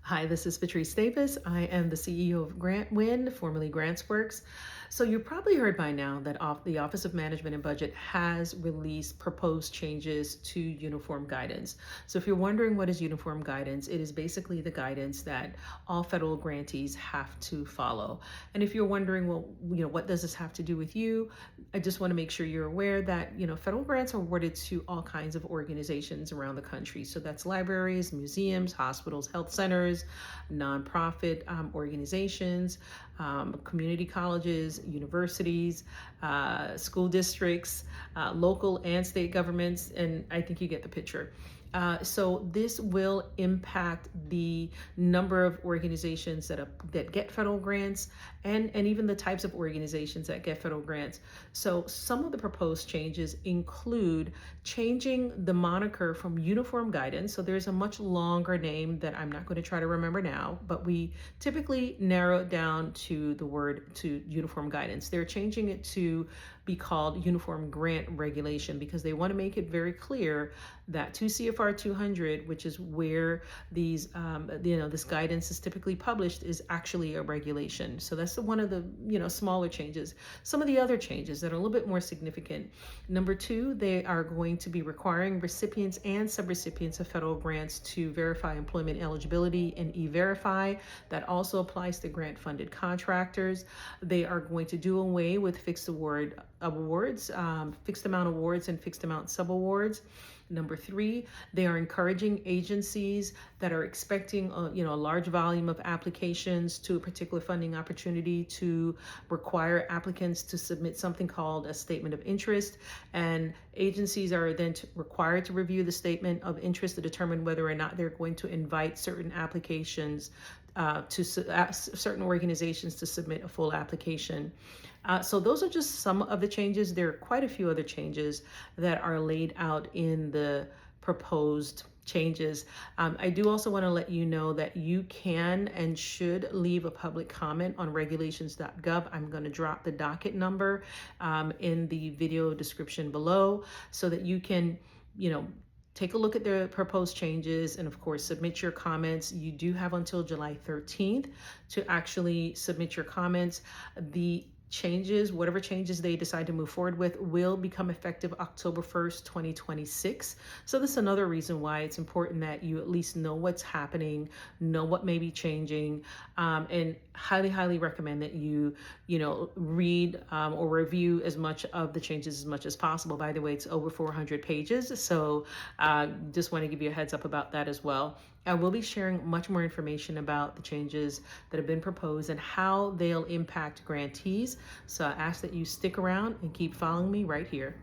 Hi, this is Patrice Davis. I am the CEO of GrantWin, formerly GrantsWorks. So you probably heard by now that the Office of Management and Budget has released proposed changes to uniform guidance. So if you're wondering what is uniform guidance, it is basically the guidance that all federal grantees have to follow. And if you're wondering, well, what does this have to do with you? I just want to make sure you're aware that, federal grants are awarded to all kinds of organizations around the country. So that's libraries, museums, hospitals, health centers, nonprofit organizations, community colleges, universities, school districts, local and state governments, and I think you get the picture. So this will impact the number of organizations that get federal grants, and even the types of organizations that get federal grants. So some of the proposed changes include changing the moniker from uniform guidance. So there's a much longer name that I'm not going to try to remember now, but we typically narrow it down to the word to uniform guidance. They're changing it to be called uniform grant regulation because they want to make it very clear that 2 CFR 200, which is where these this guidance is typically published, is actually a regulation. So that's one of the smaller changes. Some of the other changes that are a little bit more significant. Number two, they are going to be requiring recipients and subrecipients of federal grants to verify employment eligibility in E-Verify. That also applies to grant-funded contractors. They are going to do away with fixed awards, fixed amount awards and fixed amount subawards. Number three, they are encouraging agencies that are expecting a large volume of applications to a particular funding opportunity to require applicants to submit something called a statement of interest, and agencies are then required to review the statement of interest to determine whether or not they're going to invite certain applications to certain organizations to submit a full application. So those are just some of the changes. There are quite a few other changes that are laid out in the proposed changes. I do also want to let you know that you can and should leave a public comment on regulations.gov. I'm going to drop the docket number in the video description below so that you can, take a look at the proposed changes and, of course, submit your comments. You do have until July 13th to actually submit your comments. The changes, whatever changes they decide to move forward with, will become effective October 1st, 2026. So this is another reason why it's important that you at least know what's happening, know what may be changing, and highly recommend that you read or review as much of the changes as much as possible. By the way, it's over 400 pages, so just want to give you a heads up about that as well. I will be sharing much more information about the changes that have been proposed and how they'll impact grantees. So I ask that you stick around and keep following me right here.